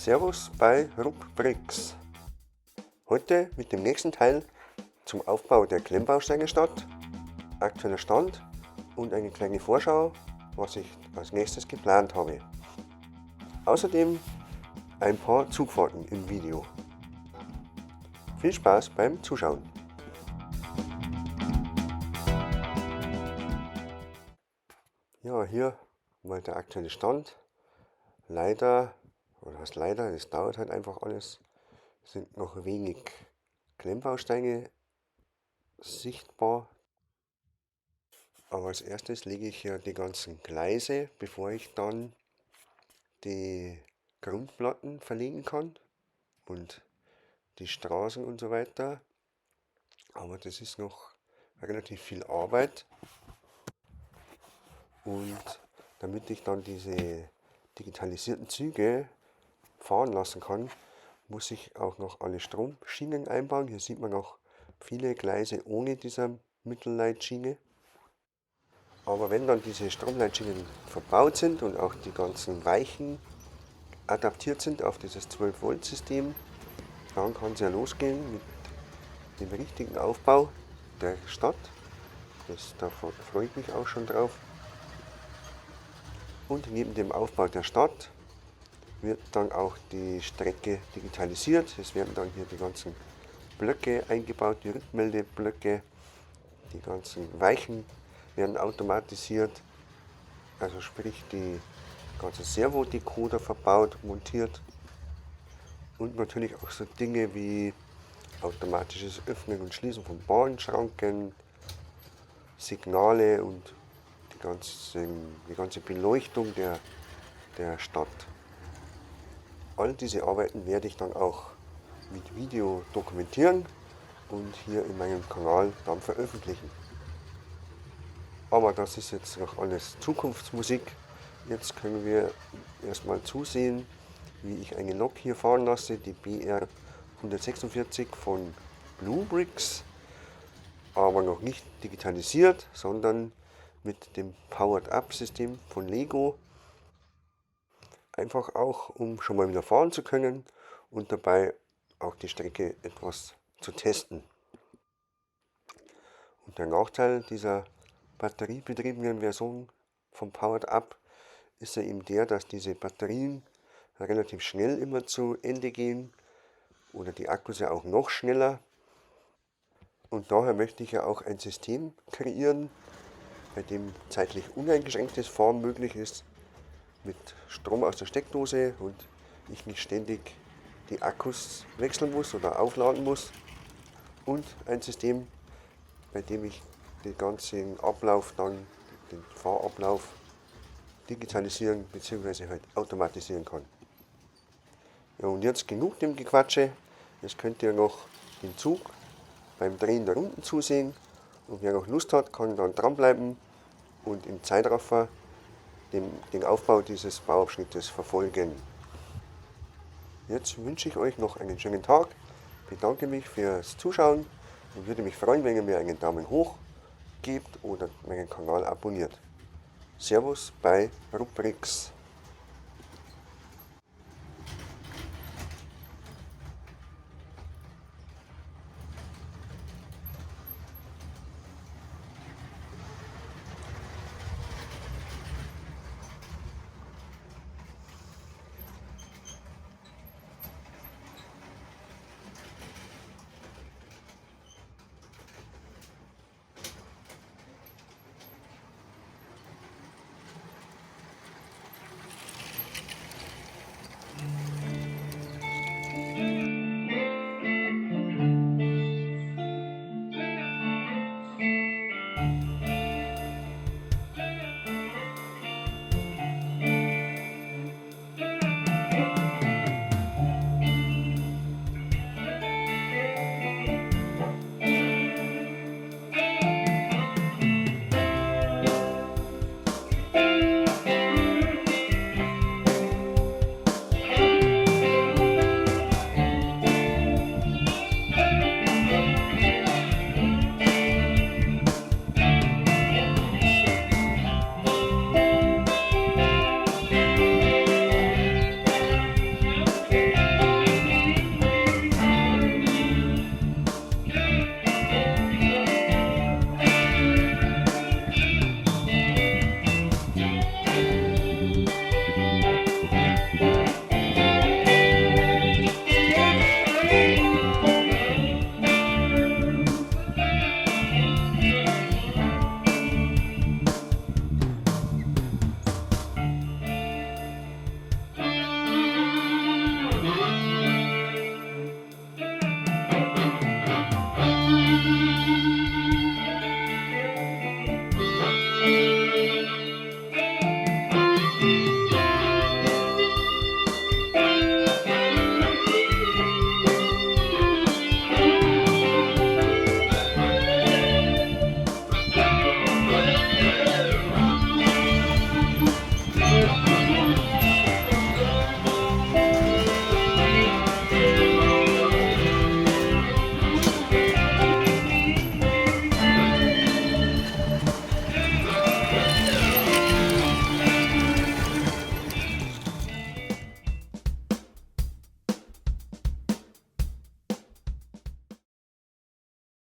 Servus bei Rupbrix. Heute mit dem nächsten Teil zum Aufbau der Klemmbausteine-Stadt, aktueller Stand und eine kleine Vorschau, was ich als nächstes geplant habe. Außerdem ein paar Zugfahrten im Video. Viel Spaß beim Zuschauen! Ja, hier mal der aktuelle Stand. Leider, oder was leider, es dauert halt einfach alles, sind noch wenig Klemmbausteine sichtbar. Aber als erstes lege ich hier die ganzen Gleise, bevor ich dann die Grundplatten verlegen kann und die Straßen und so weiter. Aber das ist noch relativ viel Arbeit. Und damit ich dann diese digitalisierten Züge fahren lassen kann, muss ich auch noch alle Stromschienen einbauen. Hier sieht man noch viele Gleise ohne dieser Mittelleitschiene. Aber wenn dann diese Stromleitschienen verbaut sind und auch die ganzen Weichen adaptiert sind auf dieses 12-Volt-System, dann kann es ja losgehen mit dem richtigen Aufbau der Stadt. Da freue ich mich auch schon drauf. Und neben dem Aufbau der Stadt wird dann auch die Strecke digitalisiert. Es werden dann hier die ganzen Blöcke eingebaut, die Rückmeldeblöcke, die ganzen Weichen werden automatisiert. Also sprich die ganzen Servodecoder verbaut, montiert. Und natürlich auch so Dinge wie automatisches Öffnen und Schließen von Bahnschranken, Signale und die ganze Beleuchtung der Stadt. All diese Arbeiten werde ich dann auch mit Video dokumentieren und hier in meinem Kanal dann veröffentlichen. Aber das ist jetzt noch alles Zukunftsmusik. Jetzt können wir erstmal zusehen, wie ich eine Lok hier fahren lasse, die BR 146 von Bluebrix, aber noch nicht digitalisiert, sondern mit dem Powered-Up-System von Lego. Einfach auch, um schon mal wieder fahren zu können und dabei auch die Strecke etwas zu testen. Und der Nachteil dieser batteriebetriebenen Version vom Powered Up ist ja eben der, dass diese Batterien relativ schnell immer zu Ende gehen oder die Akkus ja auch noch schneller. Und daher möchte ich ja auch ein System kreieren, bei dem zeitlich uneingeschränktes Fahren möglich ist, mit Strom aus der Steckdose und ich nicht ständig die Akkus wechseln muss oder aufladen muss. Und ein System, bei dem ich den ganzen Ablauf dann, den Fahrablauf digitalisieren bzw. halt automatisieren kann. Ja, und jetzt genug dem Gequatsche. Jetzt könnt ihr noch den Zug beim Drehen der Runden zusehen. Und wer noch Lust hat, kann dann dranbleiben und im Zeitraffer den Aufbau dieses Bauabschnittes verfolgen. Jetzt wünsche ich euch noch einen schönen Tag, bedanke mich fürs Zuschauen und würde mich freuen, wenn ihr mir einen Daumen hoch gebt oder meinen Kanal abonniert. Servus bei Rupbrix.